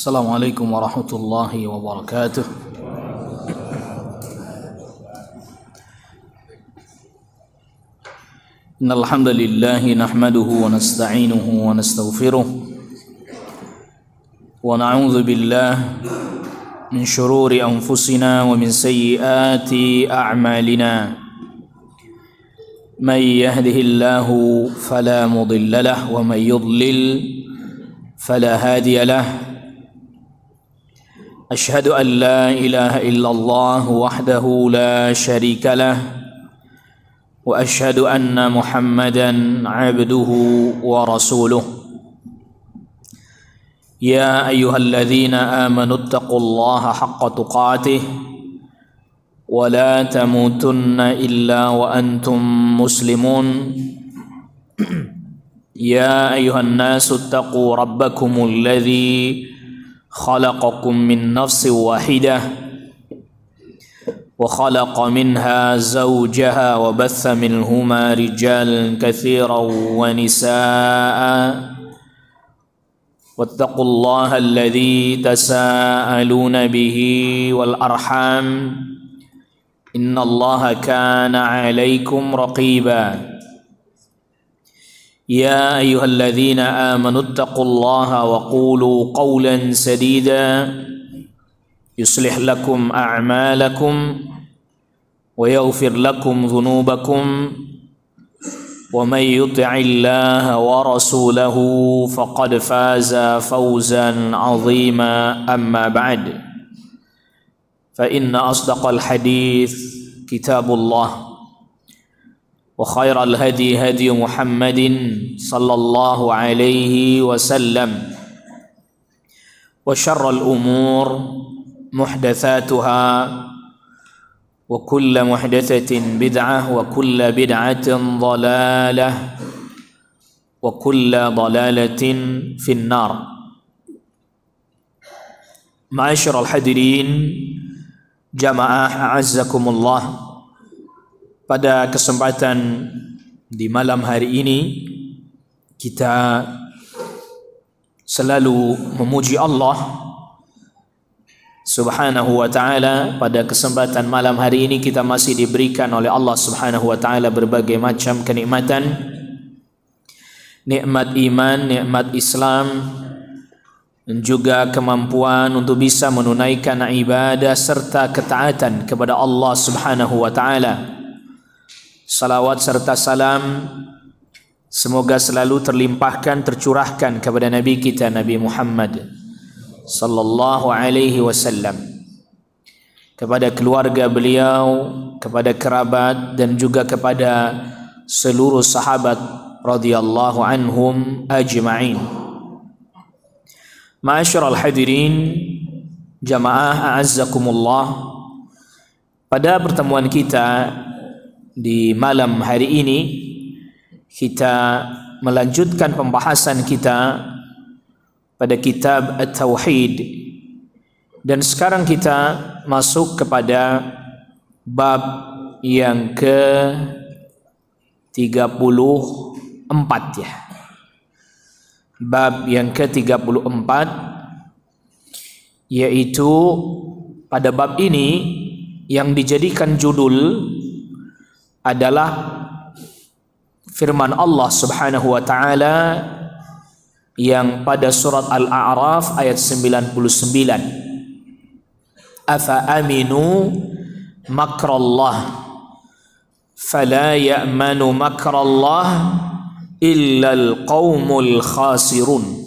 Assalamualaikum warahmatullahi wabarakatuh. Innal hamdalillah nahmaduhu wa nasta'inuhu wa nastaghfiruh wa na'udzu billahi min shururi anfusina wa min sayyiati a'malina. May yahdihillahu fala mudilla lahu wa may yudlil fala hadiya lahu. أشهد أن لا إله إلا الله وحده لا شريك له وأشهد أن محمدا عبده ورسوله يا أيها الذين آمنوا اتقوا الله حق تقاته ولا تموتن إلا وأنتم مسلمون يا أيها الناس اتقوا ربكم الذي خلقكم من نفس واحدة وخلق منها زوجها وبث منهما رجالا كثيرا ونساء واتقوا الله الذي تساءلون به والأرحام إن الله كان عليكم رقيبا يا أيها الذين آمنوا اتقوا الله وقولوا قولا سديدا يصلح لكم أعمالكم ويغفر لكم ذنوبكم ومن يطع الله ورسوله فقد فاز فوزا عظيما أما بعد فإن أصدق الحديث كتاب الله وخير الهدي هدي محمد صلى الله عليه وسلم وشر الأمور محدثاتها وكل محدثة بدعة وكل بدعة ضلالة وكل ضلالة في النار. معاشر الحاضرين جماعة أعزكم الله. Pada kesempatan di malam hari ini kita selalu memuji Allah Subhanahu wa ta'ala. Pada kesempatan malam hari ini kita masih diberikan oleh Allah Subhanahu wa ta'ala berbagai macam kenikmatan, nikmat iman, nikmat Islam, dan juga kemampuan untuk bisa menunaikan ibadah serta ketaatan kepada Allah Subhanahu wa ta'ala. Salawat serta salam semoga selalu terlimpahkan, tercurahkan kepada Nabi kita Nabi Muhammad sallallahu alaihi wasallam, kepada keluarga beliau, kepada kerabat dan juga kepada seluruh sahabat radhiyallahu anhum ajma'in. Ma'asyiral hadirin jamaah a'azzakumullah, pada pertemuan kita di malam hari ini kita melanjutkan pembahasan kita pada kitab At-Tauhid, dan sekarang kita masuk kepada bab yang ke-34 ya. Bab yang ke-34, yaitu pada bab ini yang dijadikan judul adalah firman Allah Subhanahu wa ta'ala yang pada surat Al-A'raf ayat 99, afa aminu makrallah fala ya'manu makrallah illa al-qaumul khasirun.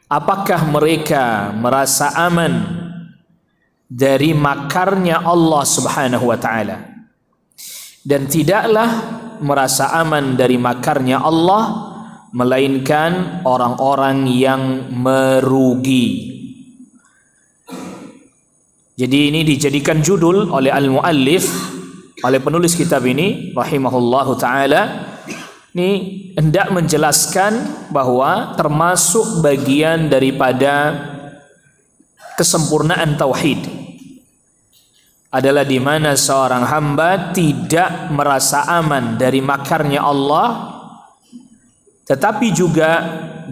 Apakah mereka merasa aman dari makarnya Allah Subhanahu wa ta'ala, dan tidaklah merasa aman dari makarnya Allah melainkan orang-orang yang merugi. Jadi ini dijadikan judul oleh al-muallif, oleh penulis kitab ini rahimahullahu taala, Ini hendak menjelaskan bahwa termasuk bagian daripada kesempurnaan tauhid adalah di mana seorang hamba tidak merasa aman dari makarnya Allah, tetapi juga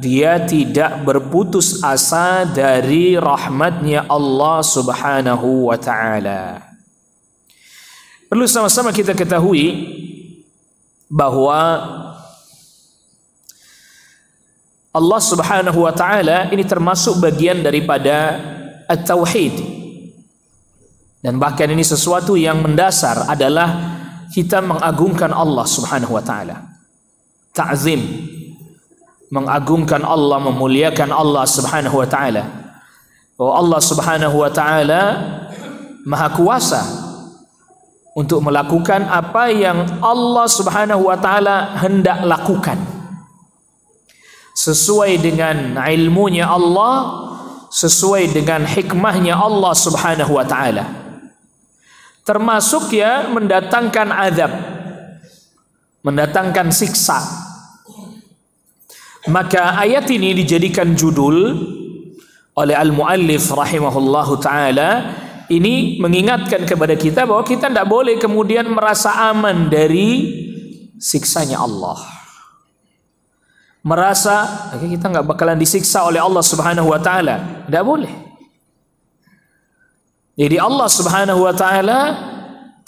dia tidak berputus asa dari rahmatnya Allah Subhanahu wa ta'ala. Perlu sama-sama kita ketahui bahwa Allah Subhanahu wa ta'ala ini termasuk bagian daripada at-tauhid. Dan bahkan ini sesuatu yang mendasar adalah kita mengagungkan Allah Subhanahu wa ta'ala. Ta'zim, mengagungkan Allah, memuliakan Allah Subhanahu wa ta'ala. Bahwa Allah Subhanahu wa ta'ala Maha Kuasa untuk melakukan apa yang Allah Subhanahu wa ta'ala hendak lakukan sesuai dengan ilmunya Allah, sesuai dengan hikmahnya Allah Subhanahu wa ta'ala. Termasuk ya mendatangkan azab, mendatangkan siksa. Maka ayat ini dijadikan judul oleh al-muallif rahimahullahu ta'ala. Ini mengingatkan kepada kita bahwa kita tidak boleh kemudian merasa aman dari siksanya Allah. Merasa kita nggak bakalan disiksa oleh Allah Subhanahu wa ta'ala. Tidak boleh. Jadi Allah Subhanahu wa ta'ala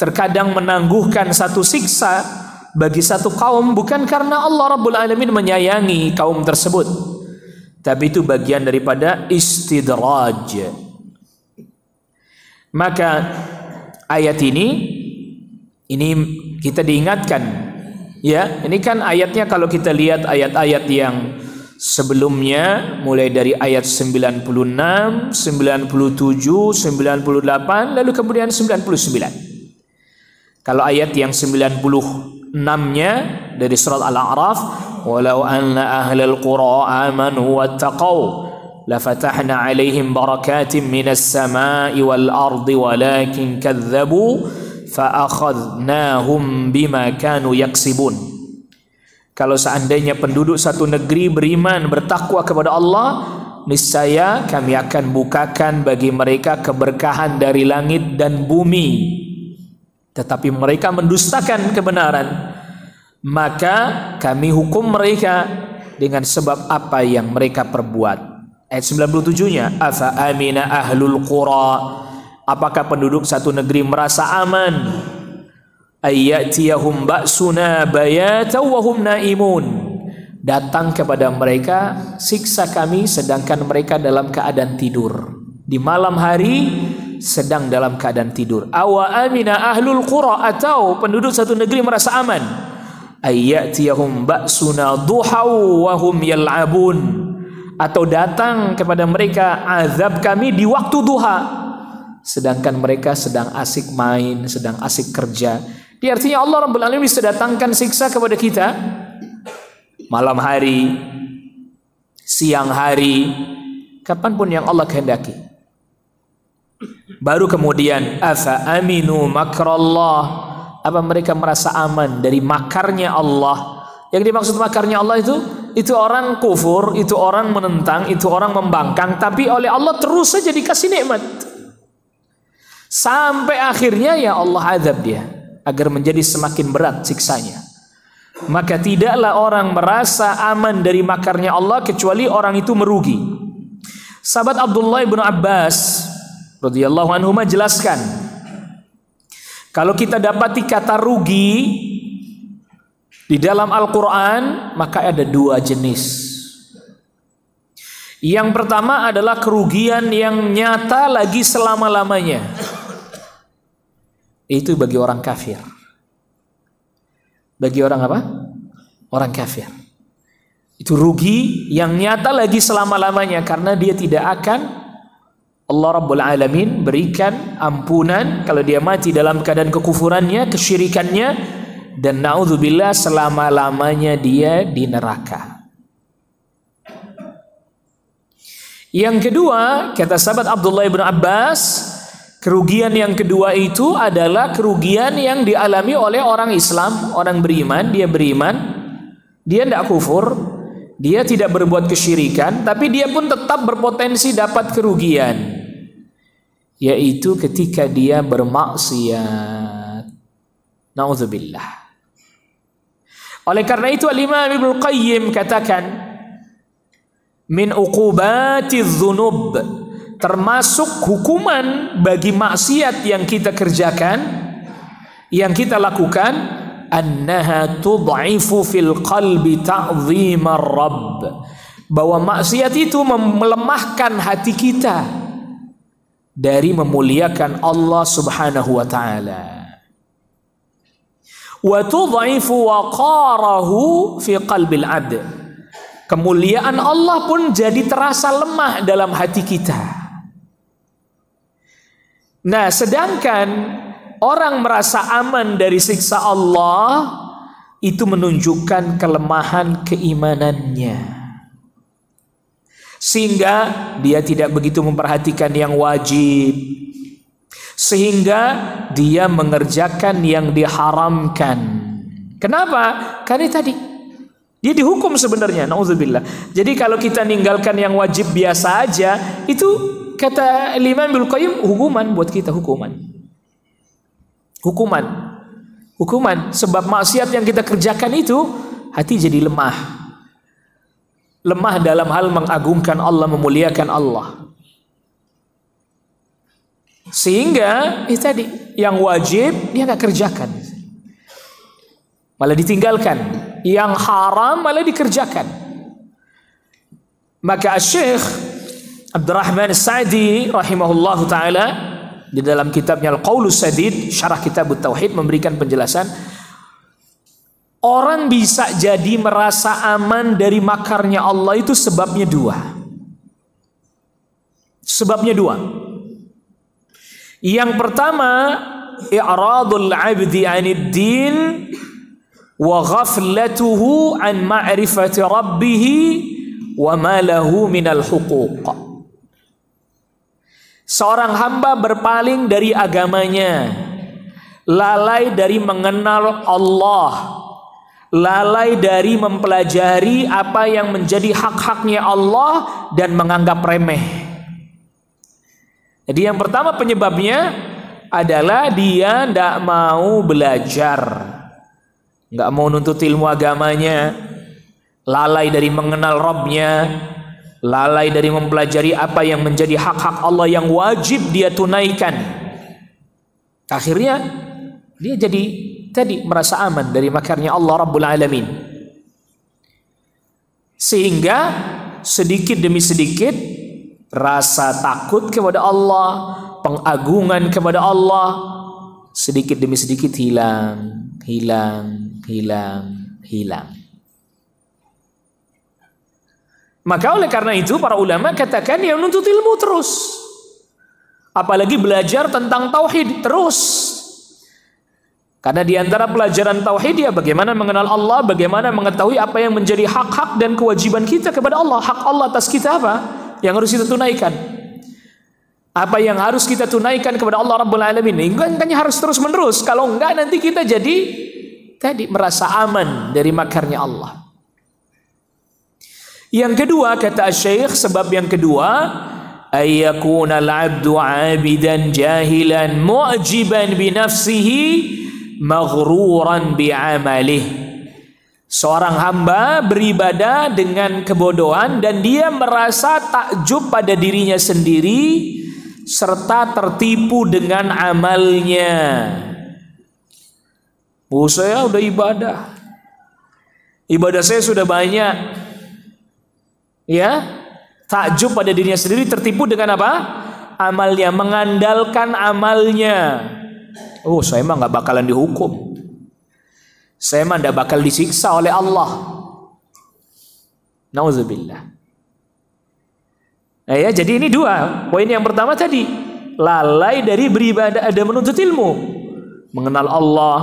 terkadang menangguhkan satu siksa bagi satu kaum bukan karena Allah Rabbul Alamin menyayangi kaum tersebut, tapi itu bagian daripada istidraj. Maka ayat ini kita diingatkan, ya, ini kan ayatnya kalau kita lihat ayat-ayat yang sebelumnya mulai dari ayat 96, 97, 98 lalu kemudian 99. Kalau ayat yang 96-nya dari surat Al-A'raf, walau anna ahlal qura amanu wattaqau lafatahna 'alaihim barakatin minas sama'i wal ardi walakin kadzdzabu fa akhadnahum bima kanu yaksibun. Kalau seandainya penduduk satu negeri beriman, bertakwa kepada Allah, niscaya kami akan bukakan bagi mereka keberkahan dari langit dan bumi. Tetapi mereka mendustakan kebenaran, maka kami hukum mereka dengan sebab apa yang mereka perbuat. Ayat 97-nya, afa amina ahlul qura, apakah penduduk satu negeri merasa aman? Ayyatiyahum ba'suna bayatan wa hum naimun, datang kepada mereka siksa kami sedangkan mereka dalam keadaan tidur. Di malam hari sedang dalam keadaan tidur. Awa amina ahlul qura, atau penduduk satu negeri merasa aman. Ayyatiyahum ba'suna duhaw wa hum yal'abun, atau datang kepada mereka azab kami di waktu duha sedangkan mereka sedang asik main, sedang asik kerja. Dia artinya Allah Rabbul Alamin bisa datangkan siksa kepada kita malam hari, siang hari, kapanpun yang Allah kehendaki. Baru kemudian afa aminu makrallah, apa mereka merasa aman dari makarnya Allah? Yang dimaksud makarnya Allah itu orang kufur, itu orang menentang, itu orang membangkang, tapi oleh Allah terus saja dikasih nikmat sampai akhirnya ya Allah azab dia agar menjadi semakin berat siksanya. Maka tidaklah orang merasa aman dari makarnya Allah kecuali orang itu merugi. Sahabat Abdullah bin Abbas radhiyallahu anhu menjelaskan, kalau kita dapati kata rugi di dalam Al-Quran, maka ada dua jenis. Yang pertama adalah kerugian yang nyata lagi selama-lamanya. Itu bagi orang kafir. Bagi orang apa? Orang kafir. Itu rugi yang nyata lagi selama-lamanya, karena dia tidak akan Allah Rabbul Alamin berikan ampunan kalau dia mati dalam keadaan kekufurannya, kesyirikannya, dan na'udzubillah selama-lamanya dia di neraka. Yang kedua, kata sahabat Abdullah bin Abbas, kerugian yang kedua itu adalah kerugian yang dialami oleh orang Islam, orang beriman. Dia beriman, dia tidak kufur, dia tidak berbuat kesyirikan, tapi dia pun tetap berpotensi dapat kerugian, yaitu ketika dia bermaksiat. Na'udzubillah. Oleh karena itu Al-Imam Ibnu Qayyim katakan, min uqubatiz dzunub, termasuk hukuman bagi maksiat yang kita kerjakan, yang kita lakukan, annaha tud'ifu fil qalbi ta'zimar rabb, bahwa maksiat itu melemahkan hati kita dari memuliakan Allah Subhanahu wa taala. Wa tud'ifu waqarahu fi qalbil 'abd, kemuliaan Allah pun jadi terasa lemah dalam hati kita. Nah, sedangkan orang merasa aman dari siksa Allah, itu menunjukkan kelemahan keimanannya, sehingga dia tidak begitu memperhatikan yang wajib, sehingga dia mengerjakan yang diharamkan. Kenapa? Karena tadi dia dihukum sebenarnya, na'udzubillah. Jadi kalau kita ninggalkan yang wajib biasa aja, itu kata Imam Ibnu Qayyim hukuman buat kita, hukuman. Sebab maksiat yang kita kerjakan itu hati jadi lemah dalam hal mengagungkan Allah, memuliakan Allah, sehingga itu tadi yang wajib dia nggak kerjakan, malah ditinggalkan, yang haram malah dikerjakan. Maka Syekh Abdurrahman As-Sa'di rahimahullahu taala di dalam kitabnya Al-Qaulus Sadid, syarah kitab Tauhid, memberikan penjelasan, orang bisa jadi merasa aman dari makarnya Allah itu sebabnya dua. Yang pertama, i'radul 'abdi 'anid din wa ghaflatuhu an ma'rifati rabbih wa ma lahu minal huquq. Seorang hamba berpaling dari agamanya, lalai dari mengenal Allah, lalai dari mempelajari apa yang menjadi hak-haknya Allah dan menganggap remeh. Jadi yang pertama penyebabnya adalah dia tidak mau belajar, nggak mau nuntut ilmu agamanya, lalai dari mengenal Rabbnya, lalai dari mempelajari apa yang menjadi hak-hak Allah yang wajib dia tunaikan. Akhirnya dia jadi tadi merasa aman dari makarnya Allah Rabbul Alamin, sehingga sedikit demi sedikit rasa takut kepada Allah, pengagungan kepada Allah, sedikit demi sedikit hilang. Maka oleh karena itu para ulama katakan yang nuntut ilmu terus, apalagi belajar tentang tauhid terus. Karena di antara pelajaran tauhid ya bagaimana mengenal Allah, bagaimana mengetahui apa yang menjadi hak-hak dan kewajiban kita kepada Allah. Hak Allah atas kita apa yang harus kita tunaikan, apa yang harus kita tunaikan kepada Allah Rabbul Alamin. Makanya harus terus menerus, kalau enggak nanti kita jadi tadi merasa aman dari makarnya Allah. Yang kedua kata Syekh, sebab yang kedua, ayyakuna al-'abdu 'abidan jahilan mu'jiban bi nafsihi maghruran bi 'amalih. Seorang hamba beribadah dengan kebodohan dan dia merasa takjub pada dirinya sendiri serta tertipu dengan amalnya. Oh, saya udah ibadah saya sudah banyak. Ya, takjub pada dirinya sendiri, tertipu dengan apa? Amalnya, mengandalkan amalnya. Oh, saya mah nggak bakalan dihukum, saya mah nggak bakal disiksa oleh Allah. Nauzubillah. Nah, ya, jadi ini dua poin. Yang pertama tadi lalai dari beribadah dan menuntut ilmu, mengenal Allah,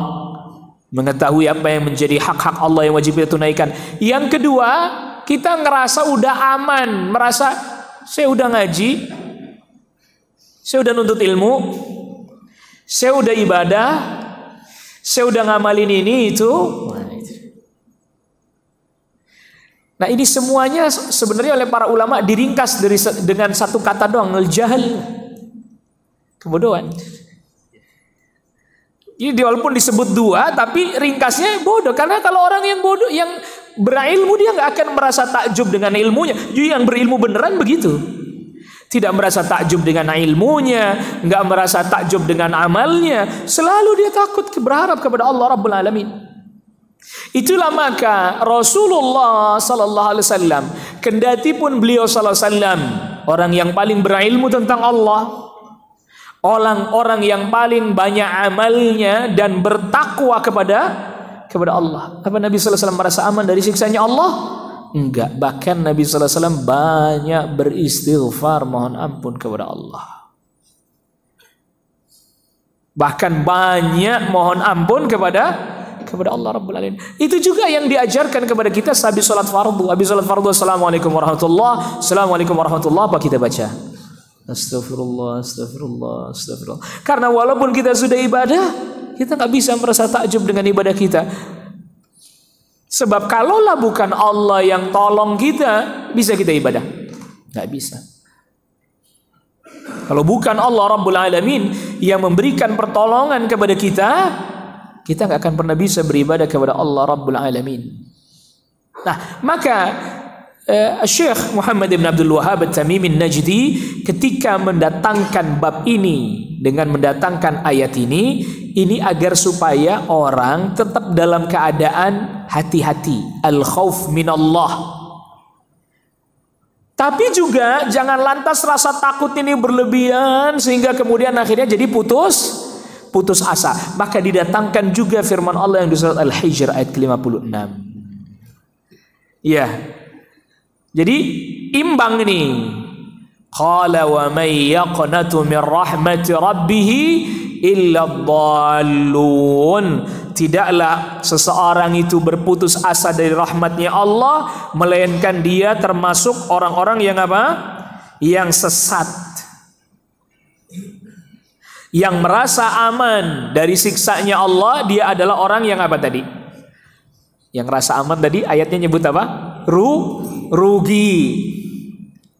mengetahui apa yang menjadi hak-hak Allah yang wajib kita tunaikan. Yang kedua, kita ngerasa udah aman, merasa saya udah ngaji, saya udah nuntut ilmu, saya udah ibadah, saya udah ngamalin ini itu. Nah, ini semuanya sebenarnya oleh para ulama diringkas dengan satu kata doang, al-jahl. Kebodohan. Jadi walaupun disebut dua, tapi ringkasnya bodoh. Karena kalau orang yang bodoh, yang berilmu, dia nggak akan merasa takjub dengan ilmunya. Jadi yang berilmu beneran begitu. Tidak merasa takjub dengan ilmunya, nggak merasa takjub dengan amalnya. Selalu dia takut berharap kepada Allah Rabbul Alamin. Itulah maka Rasulullah Sallallahu Alaihi Wasallam, kendati pun beliau Sallallahu Alaihi Wasallam orang yang paling berilmu tentang Allah, orang-orang yang paling banyak amalnya dan bertakwa kepada Allah. Apa Nabi Sallallahu Alaihi Wasallam merasa aman dari siksanya Allah? Enggak. Bahkan Nabi Sallallahu Alaihi Wasallam banyak beristighfar, mohon ampun kepada Allah. Bahkan banyak mohon ampun kepada Allah Rabbul Alamin. Itu juga yang diajarkan kepada kita habis salat fardu. Habis salat fardu, assalamualaikum warahmatullahi, assalamualaikum warahmatullahi, apa kita baca? Astagfirullah, astagfirullah, astagfirullah. Karena walaupun kita sudah ibadah, kita nggak bisa merasa takjub dengan ibadah kita. Sebab kalaulah bukan Allah yang tolong kita, bisa kita ibadah? Nggak bisa. Kalau bukan Allah Rabbul Alamin yang memberikan pertolongan kepada kita nggak akan pernah bisa beribadah kepada Allah Rabbul Alamin. Nah, maka Syekh Muhammad bin Abdul Wahhab At-Tamimi An-Najdi ketika mendatangkan bab ini dengan mendatangkan ayat ini agar supaya orang tetap dalam keadaan hati-hati, al-khauf minallah. Tapi juga jangan lantas rasa takut ini berlebihan sehingga kemudian akhirnya jadi putus asa. Maka didatangkan juga firman Allah yang di surat Al-Hijr ayat ke-56. Ya. Jadi imbang ini. Qala wa may yaqnatu min rahmati rabbih illa dhallun. Tidaklah seseorang itu berputus asa dari rahmatnya Allah melainkan dia termasuk orang-orang yang apa? Yang sesat. Yang merasa aman dari siksanya Allah, dia adalah orang yang apa tadi? Yang rasa aman tadi ayatnya nyebut apa? Rugi.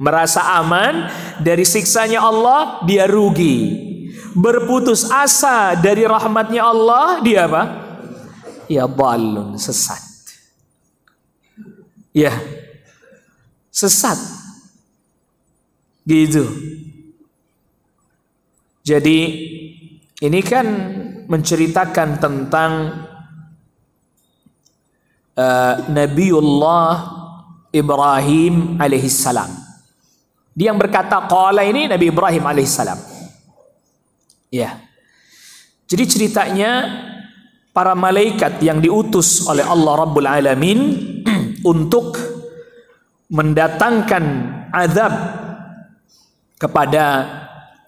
Merasa aman dari siksanya Allah, dia rugi. Berputus asa dari rahmatnya Allah, dia apa? Ya dhalun, sesat. Ya, sesat. Gitu. Jadi ini kan menceritakan tentang Nabiullah Ibrahim alaihissalam. Dia yang berkata qala ini Nabi Ibrahim alaihissalam. Ya. Jadi ceritanya para malaikat yang diutus oleh Allah Rabbul Alamin untuk mendatangkan azab kepada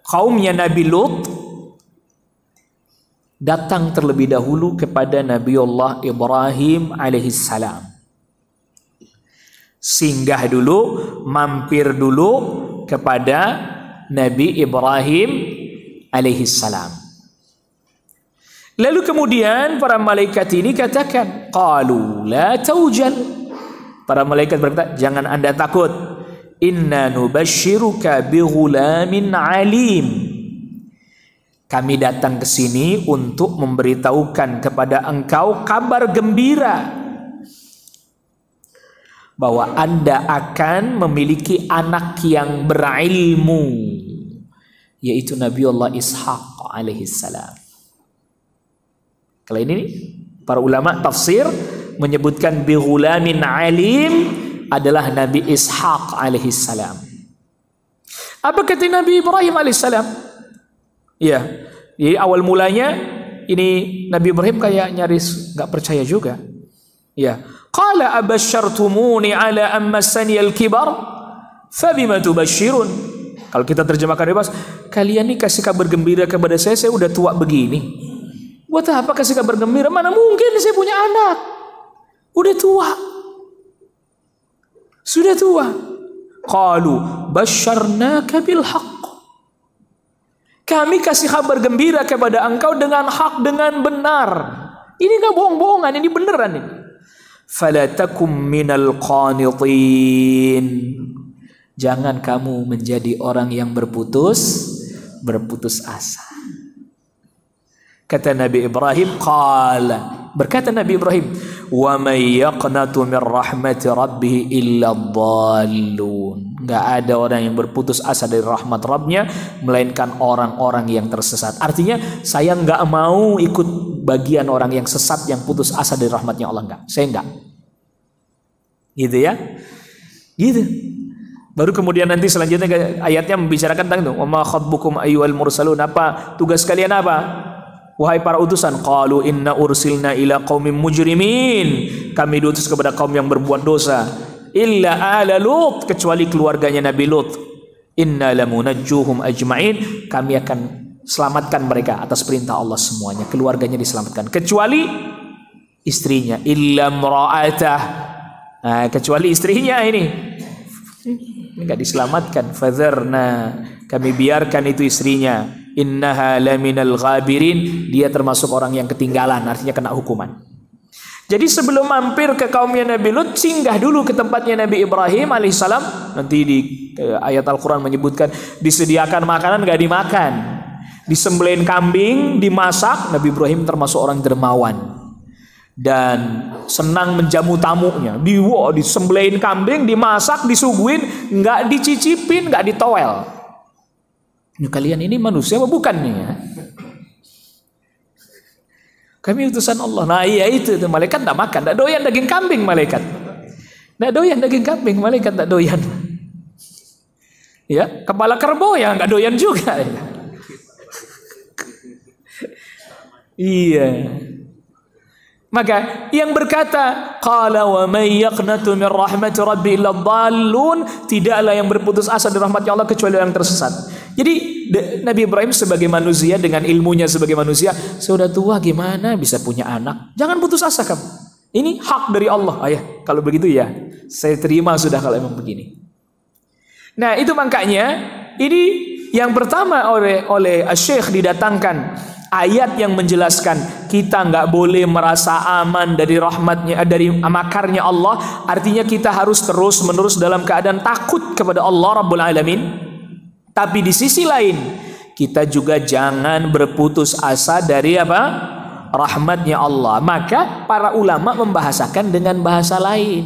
kaumnya Nabi Lut datang terlebih dahulu kepada Nabiullah Ibrahim alaihissalam. Singgah dulu, mampir dulu kepada Nabi Ibrahim alaihissalam. Lalu kemudian para malaikat ini katakan, qalu la taujal. Para malaikat berkata, jangan Anda takut. Inna nubashiruka bighulamin alim. Kami datang ke sini untuk memberitahukan kepada engkau kabar gembira bahwa Anda akan memiliki anak yang berilmu, yaitu Nabiullah Ishaq alaihissalam. Kalau ini para ulama tafsir menyebutkan bighulamin alim adalah Nabi Ishaq alaihissalam. Apa kata Nabi Ibrahim alaihissalam? Ya, jadi awal mulanya ini Nabi Ibrahim kayak nyaris nggak percaya juga. Ya, qala abasyartumuni ala ammasani al-kibar fabima tubashirun. Kalau kita terjemahkan bebas, kalian nih kasih kabar gembira kepada saya udah tua begini. Buat apa kasih kabar gembira? Mana mungkin saya punya anak? Udah tua. Sudah tua. Qalu basyarnaka bil haqq. Kami kasih kabar gembira kepada engkau dengan hak, dengan benar. Ini gak bohong-bohongan, ini beneran ini. fala takum minal qanitin. Jangan kamu menjadi orang yang berputus asa. Kata Nabi Ibrahim, berkata Nabi Ibrahim, wa may yaqnatu min rahmati rabbih illa dhallun. Enggak ada orang yang berputus asa dari rahmat Rabbnya melainkan orang-orang yang tersesat. Artinya saya enggak mau ikut bagian orang yang sesat yang putus asa dari rahmatnya Allah, enggak. Saya enggak. Gitu ya. Gitu. Baru kemudian nanti selanjutnya ayatnya membicarakan tentang itu. Wa ma khatbukum ayyuhal mursalun. Apa tugas kalian apa? Wahai para utusan, qalu inna ursilna ila qaumin mujrimin. Kami diutus kepada kaum yang berbuat dosa. Illa ala Lut, kecuali keluarganya Nabi Lut. Inna lamunajjuhum ajma'in. Kami akan selamatkan mereka atas perintah Allah semuanya. Keluarganya diselamatkan kecuali istrinya. Illa imra'atah. Nah, kecuali istrinya ini enggak diselamatkan. Fadharna, kami biarkan itu istrinya. Innaha laminal ghabirin, dia termasuk orang yang ketinggalan, artinya kena hukuman. Jadi sebelum mampir ke kaumnya Nabi Lut, singgah dulu ke tempatnya Nabi Ibrahim alaihissalam. Nanti di ayat Al-Quran menyebutkan disediakan makanan gak dimakan, disembelih kambing dimasak. Nabi Ibrahim termasuk orang dermawan dan senang menjamu tamunya. Disembelihin kambing, dimasak, disuguhin, nggak dicicipin, nggak ditowel. Kalian ini manusia apa bukan nih ya? Kami utusan Allah. Nah iya itu malaikat tidak makan, tidak doyan daging kambing malaikat. Tidak doyan daging kambing malaikat, tidak doyan. Ya, kepala kerbau ya nggak doyan juga. Iya. Maka yang berkata qala wa may yaqnatu min rahmati rabbi illa dhallun, tidaklah yang berputus asa dari rahmatnya Allah kecuali yang tersesat. Jadi Nabi Ibrahim sebagai manusia dengan ilmunya sebagai manusia, sudah tua gimana bisa punya anak? Jangan putus asa kamu. Ini hak dari Allah. Ayah, kalau begitu ya saya terima sudah kalau emang begini. Nah, itu makanya ini yang pertama oleh Syekh didatangkan ayat yang menjelaskan kita nggak boleh merasa aman dari rahmatnya, dari makarnya Allah. Artinya kita harus terus menerus dalam keadaan takut kepada Allah Rabbul Alamin. Tapi di sisi lain kita juga jangan berputus asa dari apa? Rahmatnya Allah. Maka para ulama membahasakan dengan bahasa lain.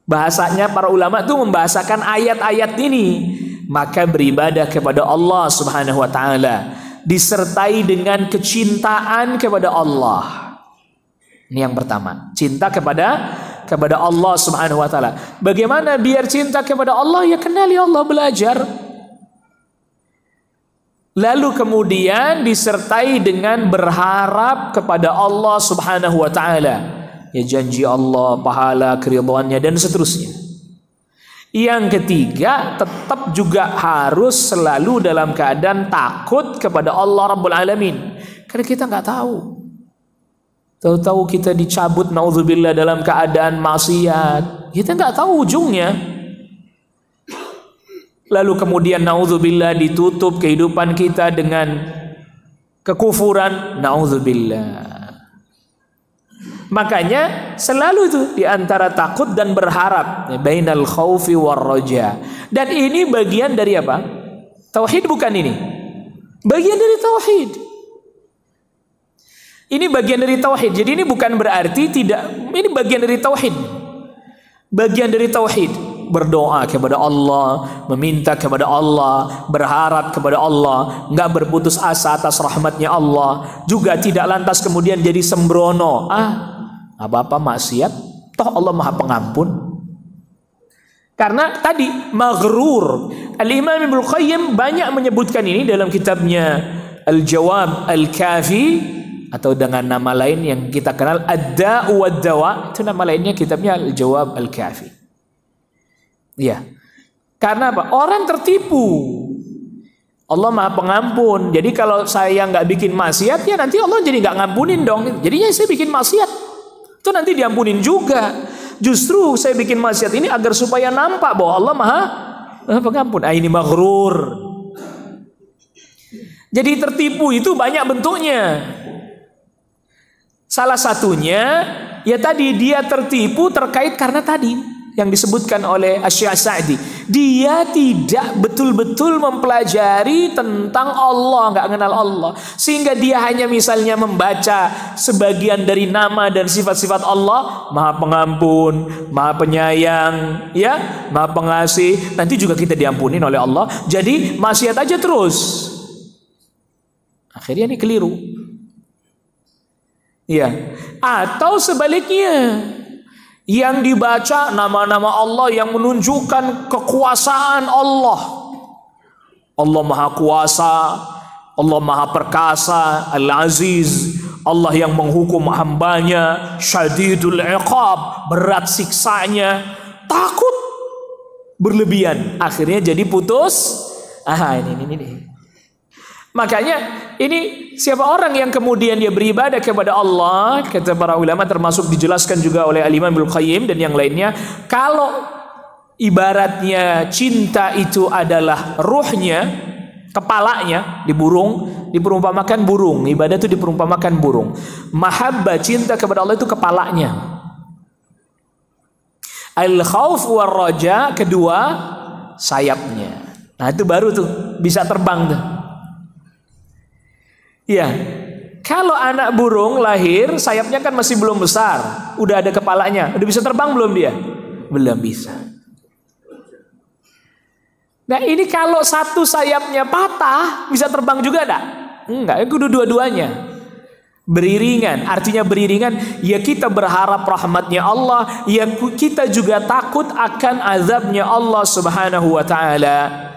Bahasanya para ulama itu membahasakan ayat-ayat ini. Maka beribadah kepada Allah Subhanahu wa taala disertai dengan kecintaan kepada Allah. Ini yang pertama, cinta kepada Allah Subhanahu wa taala. Bagaimana biar cinta kepada Allah? Ya kenali Allah, belajar. Lalu kemudian disertai dengan berharap kepada Allah Subhanahu wa taala. Ya janji Allah, pahala, keridhaannya dan seterusnya. Yang ketiga, tetap juga harus selalu dalam keadaan takut kepada Allah Rabbul Alamin. Karena kita nggak tahu. Tahu-tahu kita dicabut naudzubillah dalam keadaan maksiat. Kita nggak tahu ujungnya. Lalu kemudian naudzubillah ditutup kehidupan kita dengan kekufuran. Naudzubillah. Makanya selalu itu di antara takut dan berharap, bainal khaufi war raja. Dan ini bagian dari apa? Tauhid bukan ini? Bagian dari tauhid. Ini bagian dari tauhid. Jadi ini bukan berarti tidak, ini bagian dari tauhid. Bagian dari tauhid. Berdoa kepada Allah, meminta kepada Allah, berharap kepada Allah, enggak berputus asa atas rahmatnya Allah, juga tidak lantas kemudian jadi sembrono. Apa-apa maksiat, toh Allah Maha Pengampun. Karena tadi maghrur. Al-Imam Ibnu Qayyim banyak menyebutkan ini dalam kitabnya Al-Jawab Al-Kafi, atau dengan nama lain yang kita kenal Ad-Da'u wad-Dawa. Itu nama lainnya kitabnya Al-Jawab Al-Kafi. Ya. Karena apa? Orang tertipu. Allah Maha Pengampun. Jadi kalau saya nggak bikin maksiat, ya nanti Allah jadi nggak ngampunin dong. Jadinya saya bikin maksiat, itu nanti diampunin juga. Justru saya bikin maksiat ini agar supaya nampak bahwa Allah Maha Pengampun. Ini maghrur. Jadi tertipu itu banyak bentuknya. Salah satunya Ya tadi dia tertipu terkait karena tadi yang disebutkan oleh Asy-Syaikh Sa'di. Dia tidak betul-betul mempelajari tentang Allah, nggak kenal Allah. Sehingga dia hanya misalnya membaca sebagian dari nama dan sifat-sifat Allah, Maha Pengampun, Maha Penyayang, ya, Maha Pengasih. Nanti juga kita diampunin oleh Allah. Jadi maksiat aja terus. Akhirnya ini keliru. Ya. Atau sebaliknya, yang dibaca nama-nama Allah yang menunjukkan kekuasaan Allah. Allah Maha Kuasa, Allah Maha Perkasa, Al-Aziz, Allah yang menghukum hambanya, Syadidul Iqab, berat siksanya. Takut berlebihan, akhirnya jadi putus. Ini. Makanya ini siapa orang yang kemudian dia beribadah kepada Allah, kata para ulama, termasuk dijelaskan juga oleh Al-Imam Ibnu Qayyim dan yang lainnya, kalau ibaratnya cinta itu adalah ruhnya, kepalanya di burung, diperumpamakan burung. Ibadah itu diperumpamakan burung. Mahabbah, cinta kepada Allah itu kepalanya. Al-khauf war raja, kedua sayapnya. Nah itu baru tuh bisa terbang tuh. Ya, kalau anak burung lahir sayapnya kan masih belum besar, udah ada kepalanya, udah bisa terbang belum dia? Belum bisa. Nah ini kalau satu sayapnya patah, bisa terbang juga enggak? Enggak, itu dua-duanya beriringan. Artinya beriringan, ya kita berharap rahmatnya Allah, ya kita juga takut akan azabnya Allah Subhanahu wa ta'ala.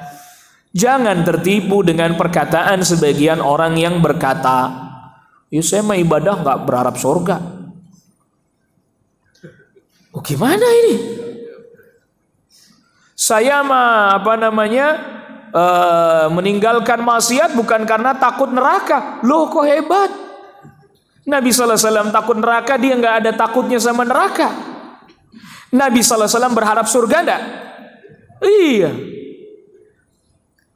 Jangan tertipu dengan perkataan sebagian orang yang berkata, ya saya mah ibadah nggak berharap surga. Oh gimana ini? Saya mah meninggalkan maksiat bukan karena takut neraka. Loh kok hebat? Nabi sallallahu alaihi wasallam takut neraka, dia nggak ada takutnya sama neraka. Nabi sallallahu alaihi wasallam berharap surga enggak? Iya.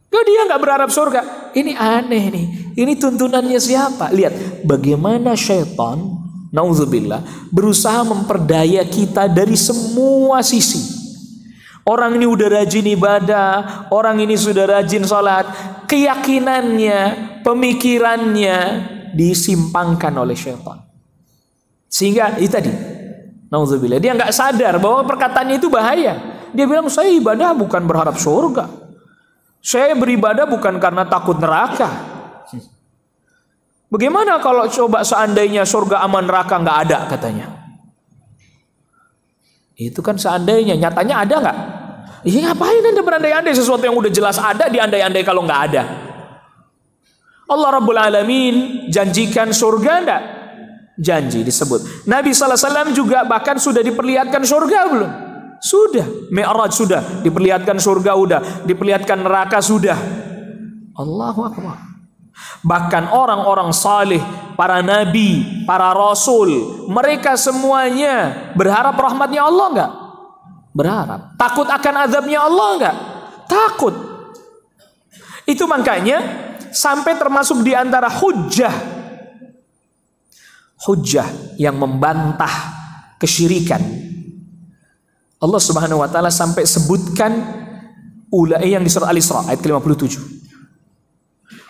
Kok dia nggak berharap surga? Ini aneh nih. Ini tuntunannya siapa? Lihat bagaimana syaitan, naudzubillah, berusaha memperdaya kita dari semua sisi. Orang ini udah rajin ibadah, orang ini sudah rajin sholat, keyakinannya, pemikirannya disimpangkan oleh syaitan. Sehingga itu tadi, naudzubillah, dia nggak sadar bahwa perkataannya itu bahaya. Dia bilang saya ibadah bukan berharap surga. Saya beribadah bukan karena takut neraka. Bagaimana kalau coba seandainya surga aman neraka nggak ada katanya? Itu kan seandainya, nyatanya ada nggak? Iya ngapain anda berandai-andai sesuatu yang udah jelas ada diandai-andai kalau nggak ada? Allah Rabbul Alamin janjikan surga enggak? Janji disebut. Nabi sallallahu alaihi wasallam juga bahkan sudah diperlihatkan surga belum? Sudah, Mi'raj sudah, diperlihatkan surga sudah, diperlihatkan neraka sudah. Allahu Akbar. Bahkan orang-orang saleh, para nabi, para rasul, mereka semuanya berharap rahmatnya Allah enggak? Berharap. Takut akan azabnya Allah enggak? Takut. Itu makanya sampai termasuk di antara hujjah yang membantah kesyirikan. Allah Subhanahu wa taala sampai sebutkan ulai yang di surah Al-Isra ayat ke-57.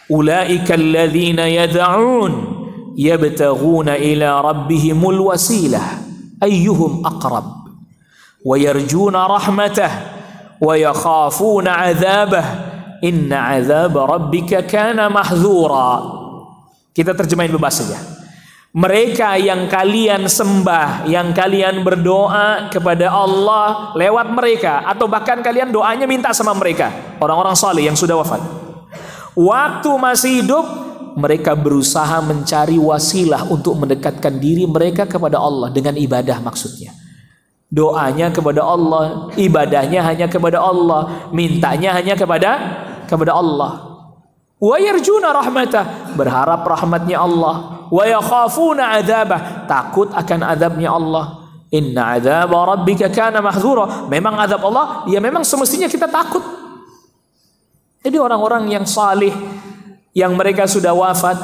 Ulaika alladzina yad'un yabtaghuna ila rabbihimul wasilah ayyuhum aqrab wa yarjuna rahmatah wa yakhafuna 'adzabah inna 'adzaba rabbika kana mahdzura. Kita terjemahin bebas saja. Mereka yang kalian sembah, yang kalian berdoa kepada Allah lewat mereka, atau bahkan kalian doanya minta sama mereka, orang-orang saleh yang sudah wafat. Waktu masih hidup, mereka berusaha mencari wasilah untuk mendekatkan diri mereka kepada Allah dengan ibadah maksudnya. Doanya kepada Allah, ibadahnya hanya kepada Allah, mintanya hanya kepada Allah. Wa yarjuna rahmatah, berharap rahmatnya Allah. Wa yakhafuna adzabah, takut akan azabnya Allah. Inna adzaba rabbika kana mahdzura. Memang azab Allah, ya memang semestinya kita takut. Jadi orang-orang yang salih, yang mereka sudah wafat,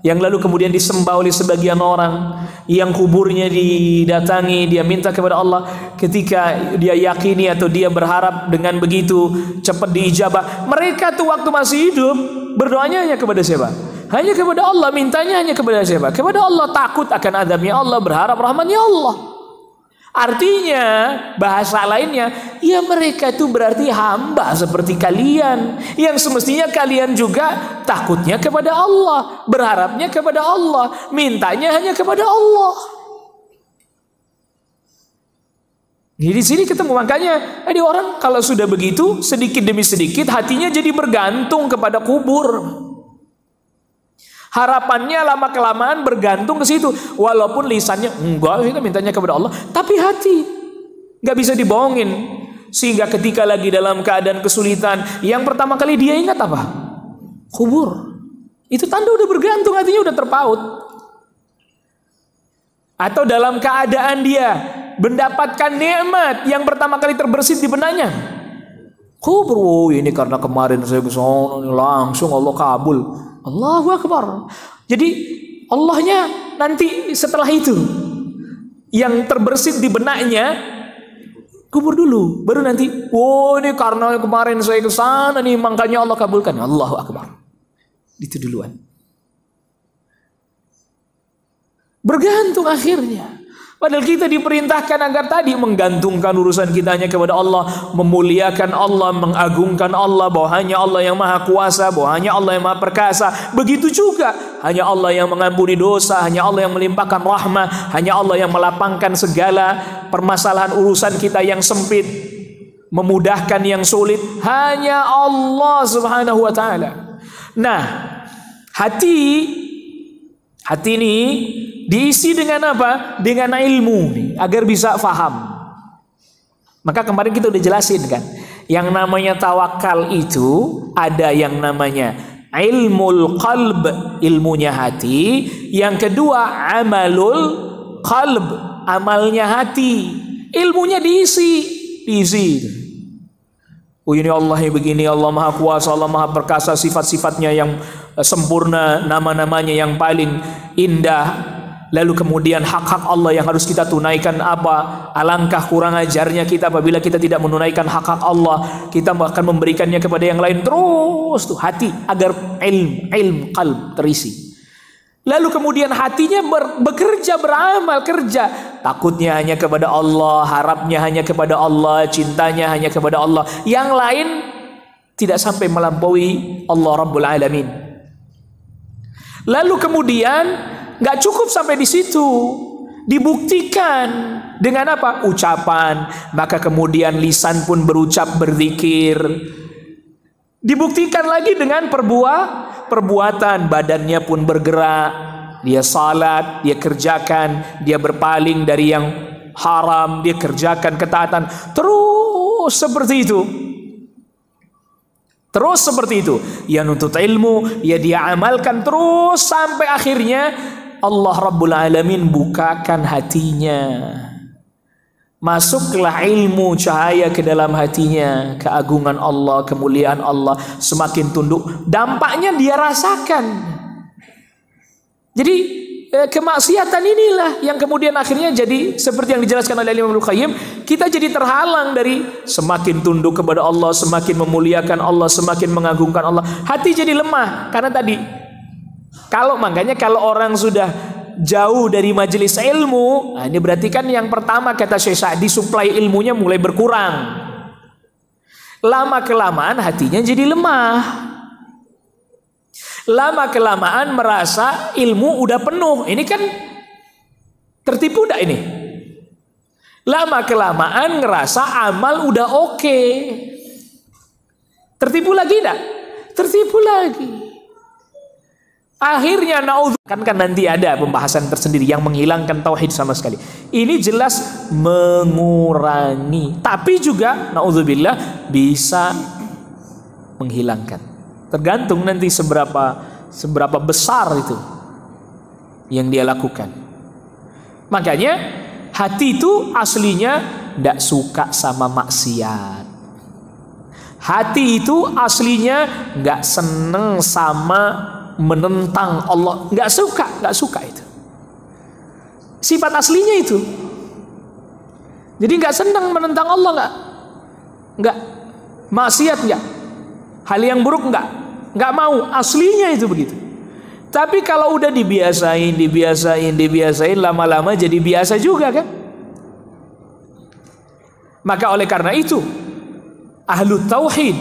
yang lalu kemudian disembah oleh sebagian orang, yang kuburnya didatangi, dia minta kepada Allah, ketika dia yakini atau dia berharap dengan begitu cepat diijabah. Mereka tuh waktu masih hidup berdoanya hanya kepada siapa? Hanya kepada Allah, mintanya hanya kepada siapa? Kepada Allah, takut akan azabnya Allah, berharap rahmatnya Allah. Artinya, bahasa lainnya, ya mereka itu berarti hamba seperti kalian, yang semestinya kalian juga takutnya kepada Allah, berharapnya kepada Allah, mintanya hanya kepada Allah. Jadi di sini ketemu, makanya ini orang kalau sudah begitu, sedikit demi sedikit hatinya jadi bergantung kepada kubur. Harapannya lama kelamaan bergantung ke situ, walaupun lisannya enggak, kita mintanya kepada Allah, tapi hati nggak bisa dibohongin. Sehingga ketika lagi dalam keadaan kesulitan, yang pertama kali dia ingat apa? Kubur. Itu tanda udah bergantung, hatinya udah terpaut. Atau dalam keadaan dia mendapatkan nikmat, yang pertama kali terbersit di benaknya kubur. Oh, ini karena kemarin saya ke sana langsung Allah kabul. Allahu Akbar. Jadi Allahnya nanti setelah itu yang terbersit di benaknya kubur dulu, baru nanti, oh ini karena kemarin saya ke sana nih makanya Allah kabulkan. Allahu Akbar. Itu duluan. Bergantung akhirnya. Padahal kita diperintahkan agar tadi menggantungkan urusan kita hanya kepada Allah, memuliakan Allah, mengagungkan Allah, bahwa hanya Allah yang maha kuasa, bahwa hanya Allah yang maha perkasa. Begitu juga hanya Allah yang mengampuni dosa, hanya Allah yang melimpahkan rahmah, hanya Allah yang melapangkan segala permasalahan urusan kita yang sempit, memudahkan yang sulit. Hanya Allah subhanahu wa ta'ala. Nah, hati ini diisi dengan apa? Dengan ilmu nih, agar bisa faham. Maka kemarin kita udah jelasin kan, yang namanya tawakal itu ada yang namanya ilmul qalb, ilmunya hati. Yang kedua amalul qalb, amalnya hati. Ilmunya diisi. Oh ini Allah yang begini, Allah maha kuasa, Allah maha perkasa, sifat-sifatnya yang sempurna, nama-namanya yang paling indah. Lalu kemudian hak-hak Allah yang harus kita tunaikan apa? Alangkah kurang ajarnya kita apabila kita tidak menunaikan hak-hak Allah, kita akan memberikannya kepada yang lain. Terus tuh hati agar ilm qalb terisi. Lalu kemudian hatinya bekerja, beramal, kerja. Takutnya hanya kepada Allah, harapnya hanya kepada Allah, cintanya hanya kepada Allah. Yang lain tidak sampai melampaui Allah Rabbul Alamin. Lalu kemudian nggak cukup sampai di situ, dibuktikan dengan apa? Ucapan. Maka kemudian lisan pun berucap, berzikir. Dibuktikan lagi dengan perbuatan, badannya pun bergerak, dia salat, dia kerjakan, dia berpaling dari yang haram, dia kerjakan ketaatan. Terus seperti itu. Ya nuntut ilmu, ya dia amalkan terus sampai akhirnya Allah Rabbul Alamin bukakan hatinya. Masuklah ilmu cahaya ke dalam hatinya, keagungan Allah, kemuliaan Allah semakin tunduk. Dampaknya dia rasakan. Jadi kemaksiatan inilah yang kemudian akhirnya jadi seperti yang dijelaskan oleh Imam Ibnu Qayyim, kita jadi terhalang dari semakin tunduk kepada Allah, semakin memuliakan Allah, semakin mengagungkan Allah. Hati jadi lemah karena tadi makanya kalau orang sudah jauh dari majelis ilmu, nah ini berarti kan yang pertama kata Syekh Sa'di, suplai ilmunya mulai berkurang. Lama kelamaan hatinya jadi lemah. Lama kelamaan merasa ilmu udah penuh. Ini kan tertipu enggak ini? Lama kelamaan ngerasa amal udah oke. Tertipu lagi enggak? Tertipu lagi. Akhirnya kan nanti ada pembahasan tersendiri yang menghilangkan tauhid sama sekali. Ini jelas mengurangi, tapi juga naudzubillah bisa menghilangkan. Tergantung nanti seberapa besar itu yang dia lakukan. Makanya hati itu aslinya tidak suka sama maksiat. Hati itu aslinya nggak seneng sama menentang Allah, nggak suka itu. Sifat aslinya itu. Jadi nggak senang menentang Allah, nggak maksiat, nggak hal yang buruk, nggak mau, aslinya itu begitu. Tapi kalau udah dibiasain, lama-lama jadi biasa juga kan. Maka oleh karena itu ahlu tauhid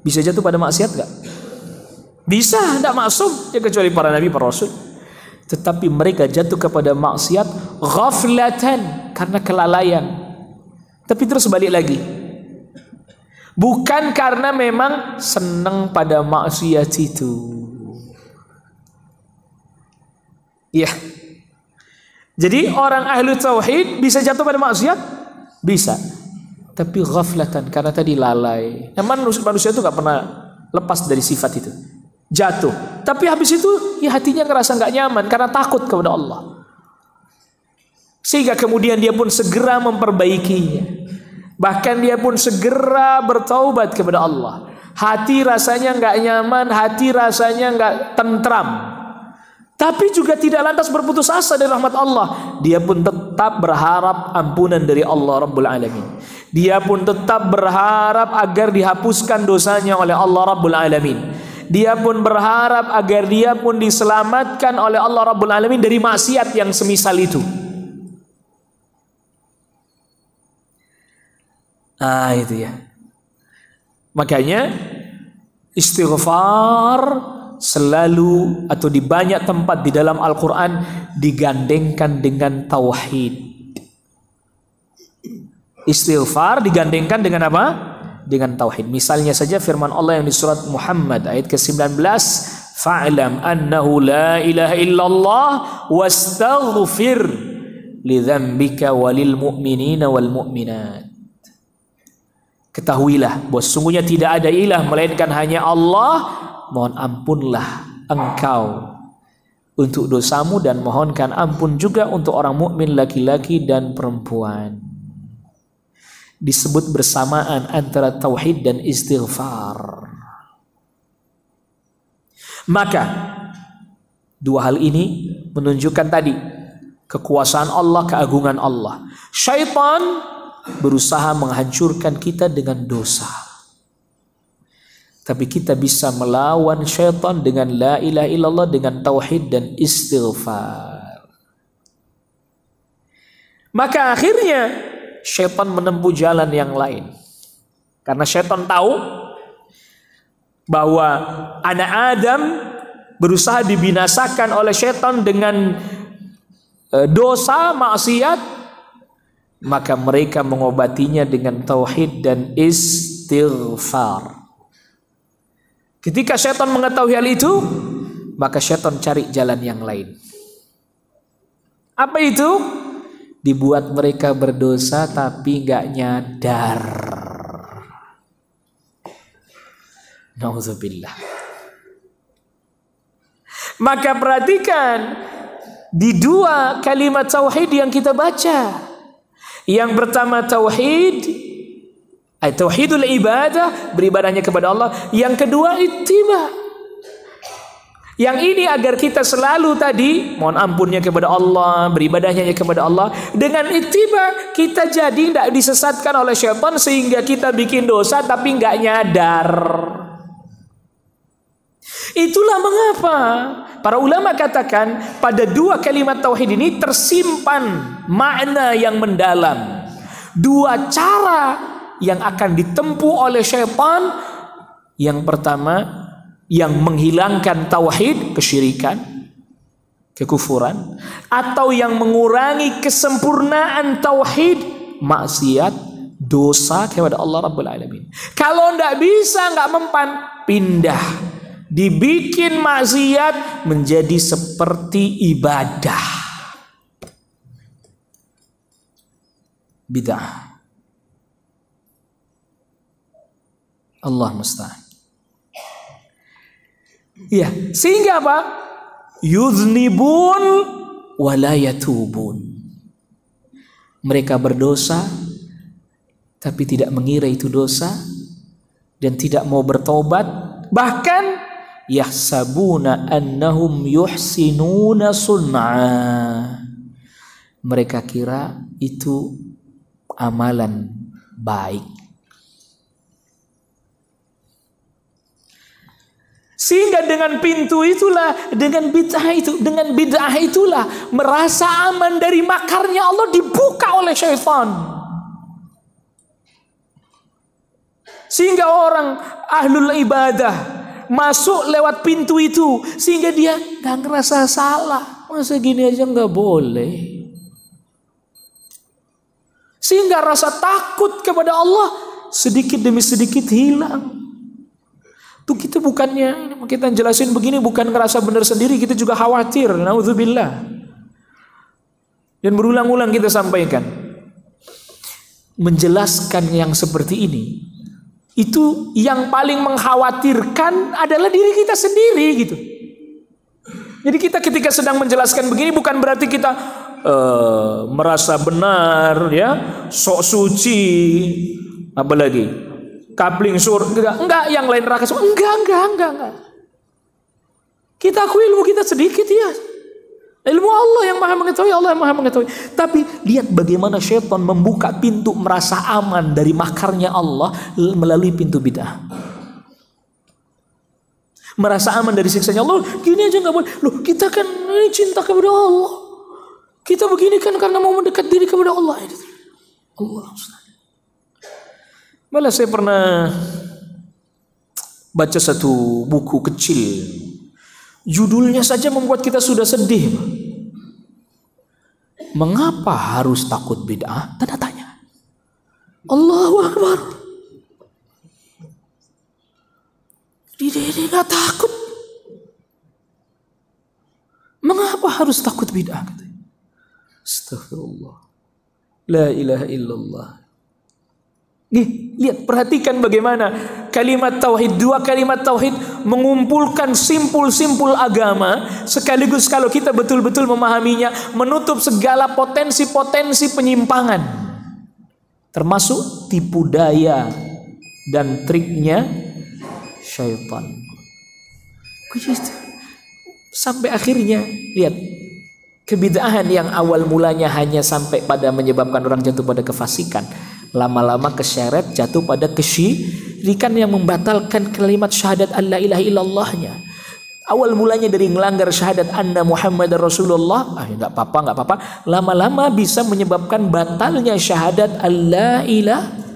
bisa jatuh pada maksiat nggak? Bisa, tidak masuk ya, kecuali para nabi, para rasul. Tetapi mereka jatuh kepada maksiat ghaflatan, karena kelalaian. Tapi terus balik lagi, bukan karena memang senang pada maksiat itu. Ya. Jadi orang ahlu tauhid bisa jatuh pada maksiat? Bisa. Tapi ghaflatan, karena tadi lalai. Manusia itu gak pernah lepas dari sifat itu. Jatuh. Tapi habis itu ya hatinya ngerasa gak nyaman karena takut kepada Allah. Sehingga kemudian dia pun segera memperbaikinya. Bahkan dia pun segera bertaubat kepada Allah. Hati rasanya gak nyaman, hati rasanya gak tentram. Tapi juga tidak lantas berputus asa dari rahmat Allah. Dia pun tetap berharap ampunan dari Allah Rabbul Alamin. Dia pun tetap berharap agar dihapuskan dosanya oleh Allah Rabbul Alamin. Dia pun berharap agar dia pun diselamatkan oleh Allah Rabbul Alamin dari maksiat yang semisal itu. Itu ya. Makanya istighfar selalu atau di banyak tempat di dalam Al-Quran digandengkan dengan tauhid. Istighfar digandengkan dengan apa? Dengan tauhid. Misalnya saja firman Allah yang di surat Muhammad ayat ke-19, fa'lam annahu la ilaha illallah wastaghfir li dzambika walil mu'minina wal mu'minat. Ketahuilah bahwa sungguhnya tidak ada ilah melainkan hanya Allah. Mohon ampunlah engkau untuk dosamu dan mohonkan ampun juga untuk orang mukmin laki-laki dan perempuan. Disebut bersamaan antara tauhid dan istighfar. Maka dua hal ini menunjukkan tadi kekuasaan Allah, keagungan Allah. Syaitan berusaha menghancurkan kita dengan dosa. Tapi kita bisa melawan syaitan dengan la ilaha illallah, dengan tauhid dan istighfar. Maka akhirnya syaitan menempuh jalan yang lain. Karena syaitan tahu bahwa anak Adam berusaha dibinasakan oleh syaitan dengan dosa, maksiat. Maka mereka mengobatinya dengan tauhid dan istighfar. Ketika syaitan mengetahui hal itu, maka syaitan cari jalan yang lain. Apa itu? Dibuat mereka berdosa tapi gak nyadar. Nauzubillah. Maka perhatikan di dua kalimat tauhid yang kita baca. Yang pertama tauhid, tauhidul ibadah, beribadahnya kepada Allah. Yang kedua ittiba. Yang ini agar kita selalu tadi mohon ampunnya kepada Allah, beribadahnya kepada Allah. Dengan ittiba kita jadi tidak disesatkan oleh syaitan sehingga kita bikin dosa tapi nggak nyadar. Itulah mengapa para ulama katakan pada dua kalimat tauhid ini tersimpan makna yang mendalam. Dua cara yang akan ditempuh oleh syaitan. Yang pertama, yang menghilangkan tauhid, kesyirikan, kekufuran, atau yang mengurangi kesempurnaan tauhid, maksiat, dosa kepada Allah Rabbul Alamin. Kalau tidak bisa, nggak mempan, pindah, dibikin maksiat menjadi seperti ibadah, bid'ah. Allah musta'an. Ya, sehingga apa? Yudhnibun wa la yatubun. Mereka berdosa tapi tidak mengira itu dosa dan tidak mau bertobat. Bahkan yahsabuna annahum yuhsinuna sun'a. Mereka kira itu amalan baik. Sehingga dengan pintu itulah, dengan bid'ah itulah merasa aman dari makarnya Allah dibuka oleh syaitan. Sehingga orang ahlul ibadah masuk lewat pintu itu, sehingga dia gak ngerasa salah. Masa gini aja gak boleh. Sehingga rasa takut kepada Allah sedikit demi sedikit hilang. Tuh kita bukannya, kita jelasin begini bukan ngerasa benar sendiri, kita juga khawatir. Naudzubillah. Dan berulang-ulang kita sampaikan, menjelaskan yang seperti ini, itu yang paling mengkhawatirkan adalah diri kita sendiri gitu. Jadi kita ketika sedang menjelaskan begini bukan berarti kita merasa benar, ya, sok suci, apalagi kapling surga, enggak, yang lain neraka, enggak. Kita akui ilmu kita sedikit, ya. Ilmu Allah yang maha mengetahui, Allah yang maha mengetahui. Tapi lihat bagaimana syaitan membuka pintu merasa aman dari makarnya Allah melalui pintu bid'ah. Merasa aman dari siksanya Allah, gini aja nggak boleh. Loh, kita kan cinta kepada Allah. Kita begini kan karena mau mendekat diri kepada Allah. Allah. Malah saya pernah baca satu buku kecil. Judulnya saja membuat kita sudah sedih. Mengapa harus takut bid'ah? Tanda tanya. Allahu Akbar. Dia nggak takut. Mengapa harus takut bid'ah? Astagfirullah. La ilaha illallah. Nih, lihat, perhatikan bagaimana kalimat tauhid, dua kalimat tauhid mengumpulkan simpul-simpul agama, sekaligus kalau kita betul-betul memahaminya menutup segala potensi-potensi penyimpangan, termasuk tipu daya dan triknya syaitan. Begitu. Sampai akhirnya lihat, kebid'ahan yang awal mulanya hanya sampai pada menyebabkan orang jatuh pada kefasikan, lama-lama keseret jatuh pada kesyirikan yang membatalkan kalimat syahadat alla ilaha illallahnya. Awal mulanya dari melanggar syahadat anna Muhammadar Rasulullah, enggak apa-apa. Lama-lama bisa menyebabkan batalnya syahadat alla ilaha.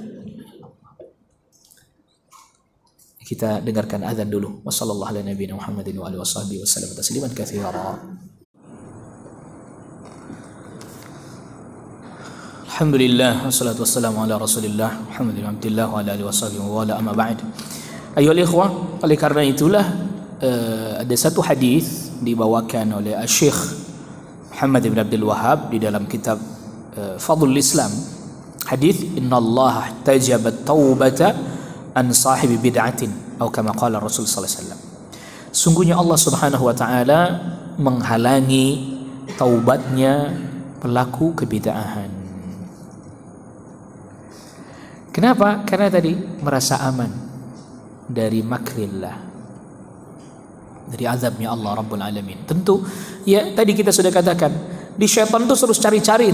Kita dengarkan azan dulu. Wassallallahu ala nabiyina Muhammadin wa alihi washabbihi wasallam tasliman katsira. Alhamdulillah wassalatu wassalamu ala Rasulillah Muhammadin abdillah wa ala alihi washabihi wa ala amma ba'd. Ayyuhal ikhwah, oleh karena itulah ada satu hadis dibawakan oleh Syekh Muhammad bin Abdul Wahhab di dalam kitab Fadlul Islam. Hadis innallaha tajaba taubata an sahibi bid'atin atau kama qala Rasul sallallahu alaihi wasallam. Sungguhnya Allah Subhanahu wa taala menghalangi taubatnya pelaku kebid'ahan. Kenapa? Karena tadi merasa aman dari makrillah, dari azabnya Allah Rabbul Alamin. Tentu, ya tadi kita sudah katakan, di syaitan itu terus cari-cari.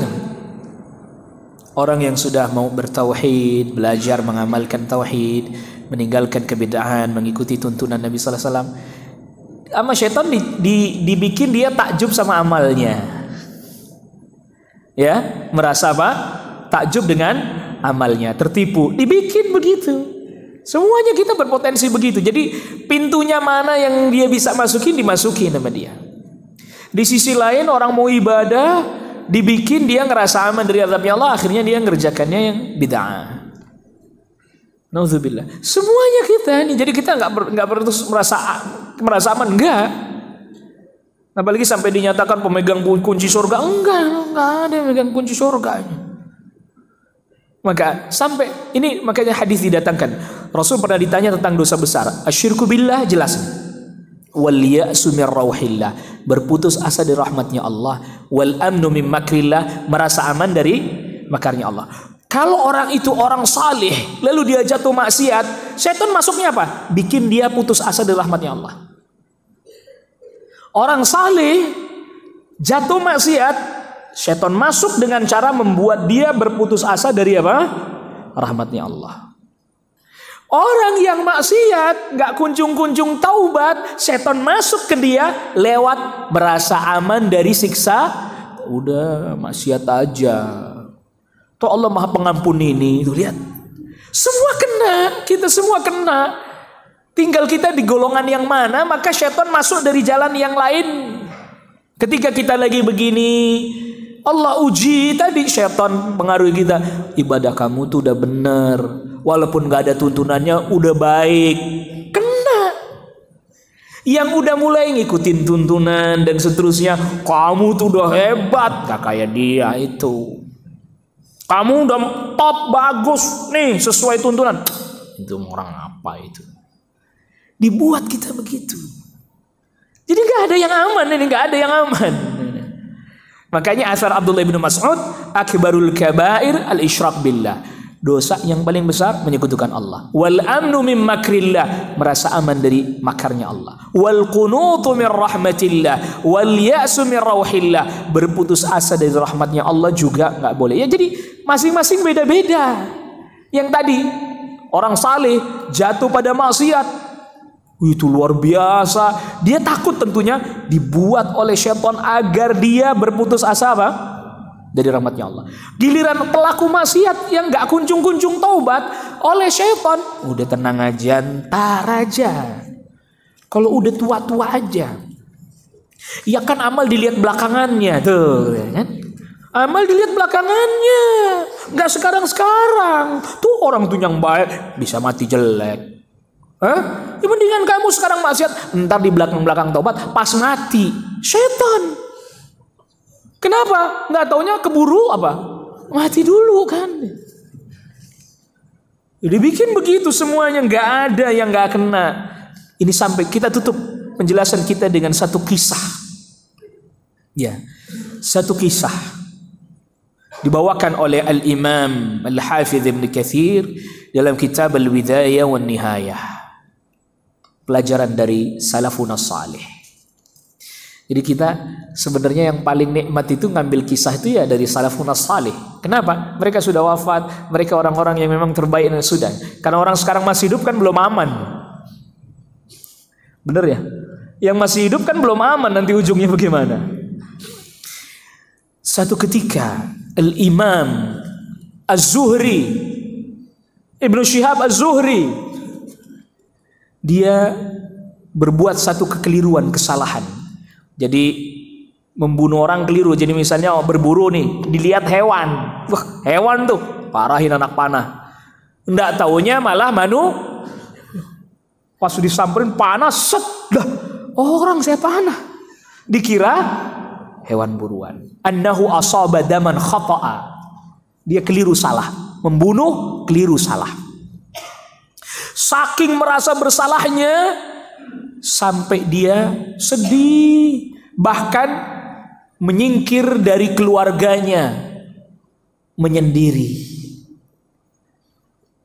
Orang yang sudah mau bertauhid, belajar mengamalkan tauhid, meninggalkan kebid'ahan, mengikuti tuntunan Nabi sallallahu alaihi wasallam, sama syaitan dibikin dia takjub sama amalnya. Ya, merasa apa? Takjub dengan amalnya, tertipu, dibikin begitu. Semuanya kita berpotensi begitu. Jadi pintunya mana yang dia bisa masukin, dimasukin sama dia. Di sisi lain orang mau ibadah, dibikin dia ngerasa aman dari azabnya Allah, akhirnya dia ngerjakannya yang bid'ah. Nauzubillah. Semuanya kita ini, jadi kita nggak perlu merasa aman, enggak. Apalagi sampai dinyatakan pemegang kunci surga, enggak ada yang megang kunci surga. Maka sampai ini, makanya hadis didatangkan. Rasul pernah ditanya tentang dosa besar. Asyirku billah, jelas. Wal ya'su min rauhillah, berputus asa dari rahmatnya Allah. Wal amnu min makrillah, merasa aman dari makarnya Allah. Kalau orang itu orang saleh, lalu dia jatuh maksiat, setan masuknya apa? Bikin dia putus asa dari rahmatnya Allah. Orang saleh jatuh maksiat, setan masuk dengan cara membuat dia berputus asa dari apa? Rahmatnya Allah. Orang yang maksiat nggak kunjung-kunjung taubat, setan masuk ke dia lewat merasa aman dari siksa. Udah maksiat aja. Toh Allah Maha Pengampun ini. Tuh lihat. Semua kena, kita semua kena. Tinggal kita di golongan yang mana, maka setan masuk dari jalan yang lain. Ketika kita lagi begini, Allah uji tadi, setan pengaruhi kita. Ibadah kamu tuh udah bener, walaupun gak ada tuntunannya udah baik. Kena. Yang udah mulai ngikutin tuntunan dan seterusnya, kamu tuh udah hebat, gak kayak dia itu. Kamu udah top, bagus nih, sesuai tuntunan. Itu orang apa itu? Dibuat kita begitu. Jadi gak ada yang aman ini, gak ada yang aman. Makanya asar Abdullah bin Mas'ud, akbarul kabair al-isyrak billah. Dosa yang paling besar menyekutukan Allah. Wal amnu min makrillah, merasa aman dari makarnya Allah. Wal qunutu min rahmatillah, wal ya'su min rauhillah, berputus asa dari rahmatnya Allah juga nggak boleh. Ya jadi masing-masing beda-beda. Yang tadi orang saleh jatuh pada maksiat, itu luar biasa. Dia takut tentunya dibuat oleh syaitan agar dia berputus asa apa? Dari rahmatnya Allah. Giliran pelaku maksiat yang gak kunjung-kunjung taubat oleh syaitan, udah tenang aja, ntar aja. Kalau udah tua-tua aja, ya kan amal dilihat belakangannya tuh, ya kan? Amal dilihat belakangannya, gak sekarang-sekarang. Tuh orang tuh yang baik bisa mati jelek. Ya mendingan kamu sekarang maksiat, ntar di belakang-belakang taubat pas mati syaitan. Kenapa? Nggak taunya keburu apa? Mati dulu kan. Jadi bikin begitu semuanya, nggak ada yang nggak kena. Ini sampai kita tutup penjelasan kita dengan satu kisah. Ya, satu kisah dibawakan oleh Al-Imam Al-Hafidh Ibn Katsir dalam kitab Al-Bidayah wan Nihayah. Pelajaran dari salafun salih. Jadi kita sebenarnya yang paling nikmat itu ngambil kisah itu ya dari salafun salih. Kenapa? Mereka sudah wafat, mereka orang-orang yang memang terbaik dan sudah. Karena orang sekarang masih hidup kan belum aman. Bener ya? Yang masih hidup kan belum aman, nanti ujungnya bagaimana? Satu ketika Al-Imam Az-Zuhri, Ibnu Syihab Az-Zuhri, dia berbuat satu kekeliruan, kesalahan. Jadi membunuh orang keliru. Jadi misalnya berburu nih, dilihat hewan. Wah, hewan tuh, parahin anak panah. Nggak taunya malah pas disamperin panas, set, dah, orang saya panah. Dikira hewan buruan. Annahu asaba daman khata'a. Dia keliru salah. Membunuh keliru salah. Saking merasa bersalahnya, sampai dia sedih, bahkan menyingkir dari keluarganya, menyendiri.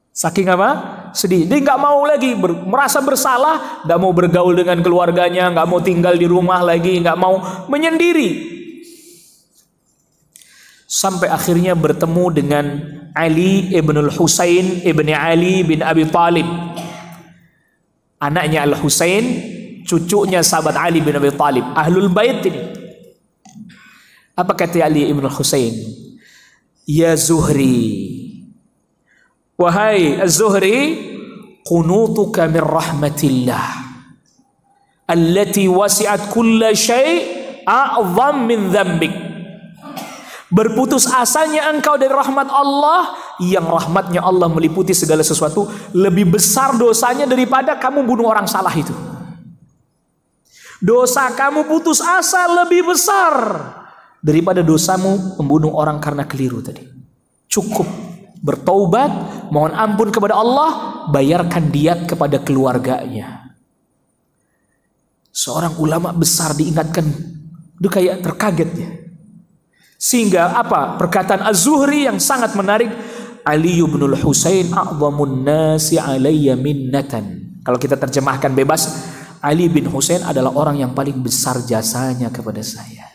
Saking apa? Sedih. Dia nggak mau lagi merasa bersalah, nggak mau bergaul dengan keluarganya, nggak mau tinggal di rumah lagi, nggak mau, menyendiri. Sampai akhirnya bertemu dengan Ali ibn al-Husain ibn Ali bin Abi Talib, anaknya Al-Husain, cucunya sahabat Ali bin Abi Talib, Ahlul Bait ini. Apa kata Ali ibn al-Husain? Ya Zuhri, wahai Az-Zuhri, qunutuka min rahmatillah allati wasi'at kulla syai' a'zam min dzambik. Berputus asanya engkau dari rahmat Allah, yang rahmatnya Allah meliputi segala sesuatu, lebih besar dosanya daripada kamu bunuh orang salah itu. Dosa kamu putus asa lebih besar daripada dosamu membunuh orang karena keliru tadi. Cukup bertaubat, mohon ampun kepada Allah, bayarkan diat kepada keluarganya. Seorang ulama besar diingatkan, itu kayak terkaget ya. Sehingga apa? Perkataan Az-Zuhri yang sangat menarik, Ali bin al-Husain a'zamun nasi alayya minnatan. Kalau kita terjemahkan bebas, Ali bin Husain adalah orang yang paling besar jasanya kepada saya.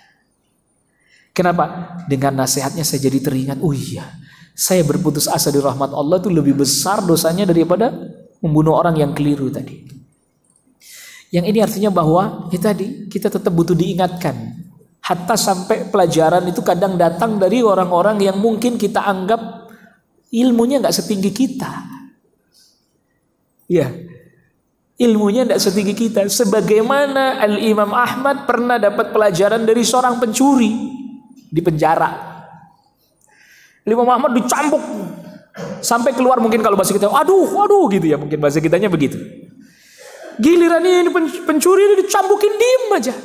Kenapa? Dengan nasihatnya saya jadi teringat, oh iya, saya berputus asa di rahmat Allah itu lebih besar dosanya daripada membunuh orang yang keliru tadi. Yang ini artinya bahwa kita tetap butuh diingatkan. Hatta sampai pelajaran itu kadang datang dari orang-orang yang mungkin kita anggap ilmunya nggak setinggi kita. Ya, ilmunya tidak setinggi kita. Sebagaimana Al-Imam Ahmad pernah dapat pelajaran dari seorang pencuri di penjara. Al-Imam Ahmad dicambuk sampai keluar, mungkin kalau bahasa kita aduh gitu ya, mungkin bahasa kitanya begitu. Giliran ini pencuri ini dicambukin, diem aja.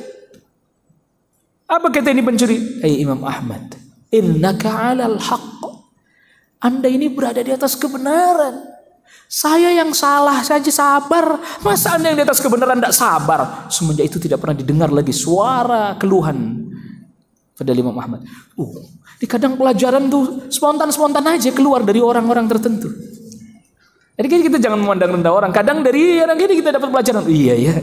Apa kata ini pencuri? Hai Imam Ahmad, innaka 'alal haqq. Anda ini berada di atas kebenaran. Saya yang salah saja sabar, masa Anda yang di atas kebenaran tidak sabar? Semenjak itu tidak pernah didengar lagi suara keluhan pada Imam Ahmad. Di kadang pelajaran tuh spontan aja keluar dari orang-orang tertentu. Jadi kita jangan memandang rendah orang. Kadang dari orang ini kita dapat pelajaran. Iya ya.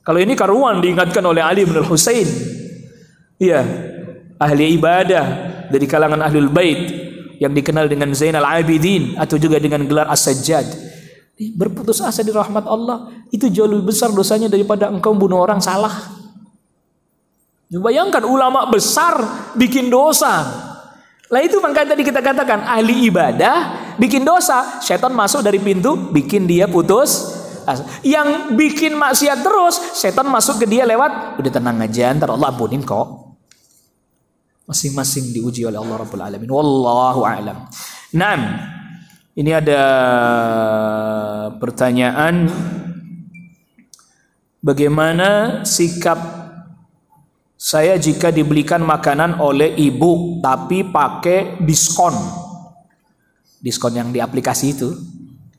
Kalau ini karuan diingatkan oleh Ali bin Husain. Iya, ahli ibadah dari kalangan Ahlul Bait yang dikenal dengan Zainal Abidin atau juga dengan gelar As-Sajjad. Berputus asa di rahmat Allah itu jauh lebih besar dosanya daripada engkau bunuh orang salah. Bayangkan ulama besar bikin dosa. Lah itu makanya tadi kita katakan ahli ibadah bikin dosa, setan masuk dari pintu bikin dia putus asa. Yang bikin maksiat terus, setan masuk ke dia lewat, udah tenang aja, ntar Allah ampunin kok. Masing-masing diuji oleh Allah Rabbul Alamin. Wallahu a'lam. Ini ada pertanyaan, bagaimana sikap saya jika dibelikan makanan oleh ibu tapi pakai diskon yang di aplikasi itu?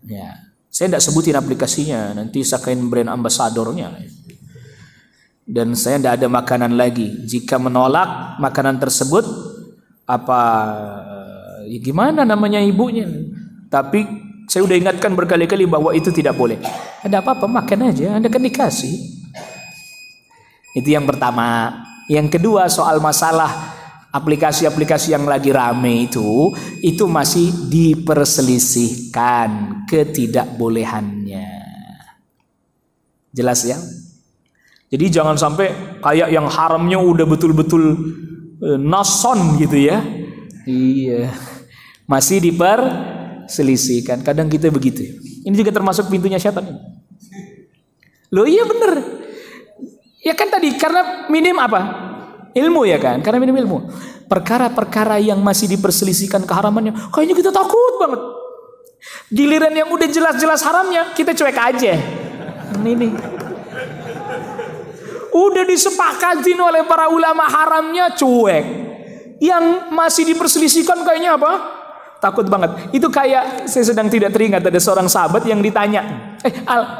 Ya, saya tidak sebutin aplikasinya, nanti saya kain brand ambasadornya. Dan saya tidak ada makanan lagi. Jika menolak makanan tersebut, ya gimana namanya ibunya? Tapi saya udah ingatkan berkali-kali bahwa itu tidak boleh. Ada apa-apa makan aja, Anda kan dikasih. Itu yang pertama. Yang kedua, soal masalah aplikasi-aplikasi yang lagi rame itu masih diperselisihkan ketidakbolehannya. Jelas ya? Jadi jangan sampai kayak yang haramnya udah betul-betul nason gitu ya. Iya. Masih diperselisihkan. Kadang kita begitu. Ini juga termasuk pintunya syaitan. Loh iya bener. Ya kan tadi karena minim apa? Ilmu ya kan? Karena minim ilmu. Perkara-perkara yang masih diperselisihkan keharamannya, kayaknya kita takut banget. Giliran yang udah jelas-jelas haramnya, kita cuek aja. Ini. Udah disepakatin oleh para ulama haramnya, cuek. Yang masih diperselisihkan kayaknya apa? Takut banget. Itu kayak saya sedang tidak teringat ada seorang sahabat yang ditanya,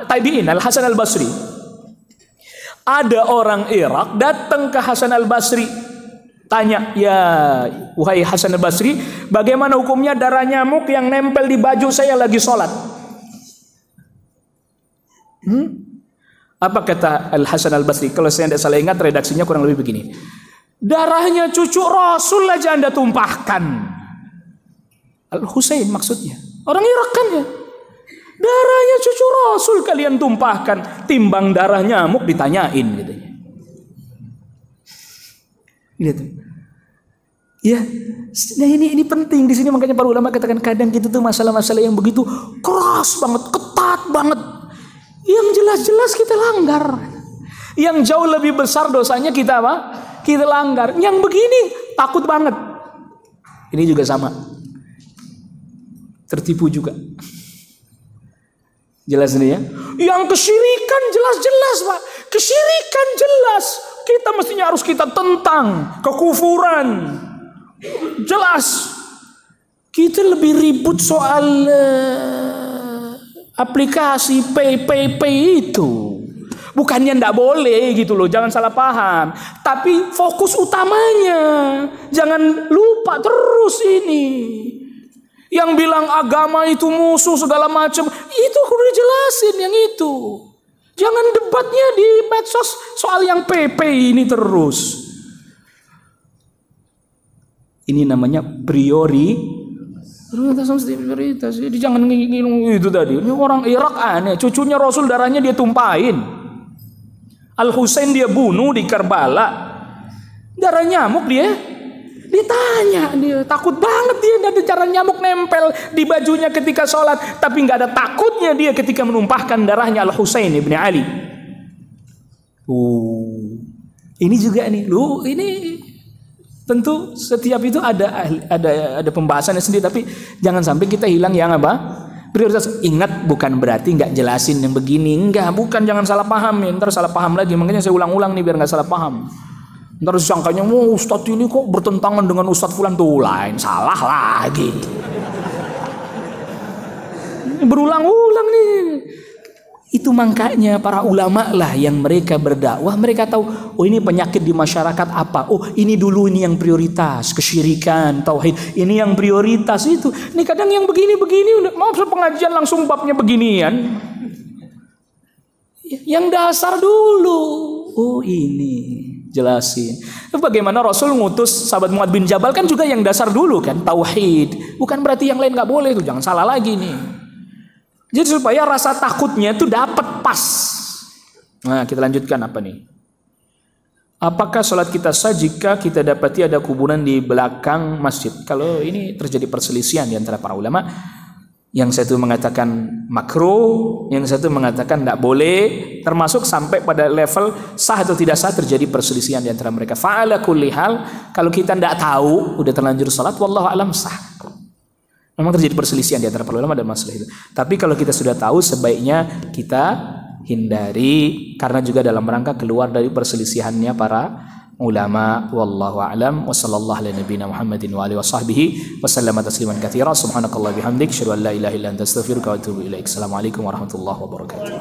Tabi'in Al-Hasan Al-Basri. Ada orang Irak datang ke Hasan Al-Basri, tanya, ya wahai Hasan Al-Basri, bagaimana hukumnya darah nyamuk yang nempel di baju saya lagi sholat? Apa kata Al-Hasan Al-Basri? Kalau saya tidak salah ingat redaksinya kurang lebih begini. Darahnya cucu Rasul aja Anda tumpahkan. Al-Husain maksudnya. Orang Irak kan ya. Darahnya cucu Rasul kalian tumpahkan. Timbang darah nyamuk ditanyain katanya. Lihat. Ya, nah ini penting di sini, makanya para ulama katakan kadang kita tuh masalah-masalah yang begitu keras banget, ketat banget. Yang jelas-jelas kita langgar. Yang jauh lebih besar dosanya kita apa? Kita langgar. Yang begini takut banget. Ini juga sama. Tertipu juga. Jelas ini ya. Yang kesyirikan jelas-jelas Pak. Kesyirikan jelas. Kita mestinya harus kita tentang. Kekufuran. Jelas. Kita lebih ribut soal aplikasi PPP itu. Bukannya ndak boleh gitu loh, jangan salah paham. Tapi fokus utamanya, jangan lupa terus ini. Yang bilang agama itu musuh segala macam, itu udah dijelasin yang itu. Jangan debatnya di medsos soal yang PP ini terus. Ini namanya prioritas. Jadi jangan ngilung itu tadi. Ini orang Irak aneh, cucunya Rasul darahnya dia tumpahin. Al-Husain dia bunuh di Karbala. Darah nyamuk dia. Ditanya dia, takut banget dia dari cara nyamuk nempel di bajunya ketika sholat, tapi nggak ada takutnya dia ketika menumpahkan darahnya Al-Husain ibn Ali. Ini juga nih, ini tentu setiap itu ada pembahasannya sendiri, tapi jangan sampai kita hilang yang apa? Prioritas. Ingat, bukan berarti nggak jelasin yang begini, bukan, jangan salah paham ya, ntar salah paham lagi. Makanya saya ulang-ulang nih biar nggak salah paham. Ntar disangkanya, Ustadz ini kok bertentangan dengan Ustadz Fulan, tuh lain, salah lagi. Berulang-ulang nih. Itu makanya para ulama lah yang mereka berdakwah, mereka tahu, oh ini penyakit di masyarakat apa, oh ini dulu ini yang prioritas, kesyirikan, tauhid, ini yang prioritas itu. Ini kadang yang begini-begini, udah mau pengajian langsung babnya beginian. Yang dasar dulu, oh ini. Jelasin. Bagaimana Rasul ngutus sahabat Mu'adz bin Jabal kan juga yang dasar dulu kan, tauhid. Bukan berarti yang lain nggak boleh tuh, jangan salah lagi nih. Jadi supaya rasa takutnya itu dapat pas. Nah, kita lanjutkan apa nih? Apakah sholat kita sah jika kita dapati ada kuburan di belakang masjid? Kalau ini terjadi perselisihan di antara para ulama. Yang satu mengatakan makruh, yang satu mengatakan tidak boleh, termasuk sampai pada level sah atau tidak sah terjadi perselisihan di antara mereka. Fa'ala kulli hal, kalau kita tidak tahu, udah terlanjur salat, wallahu alam sah. Memang terjadi perselisihan di antara para ulama dan masalah itu. Tapi kalau kita sudah tahu, sebaiknya kita hindari, karena juga dalam rangka keluar dari perselisihannya para ulama. Wallahu a'lam wa sallallahu ala nabiyyina Muhammadin wa alihi wa sahbihi wa sallama tasliman katsira. Subhanakallah bihamdik, asyhadu an la ilaha illa anta astaghfiruka wa atubu ilaik. Assalamualaikum warahmatullahi wabarakatuh.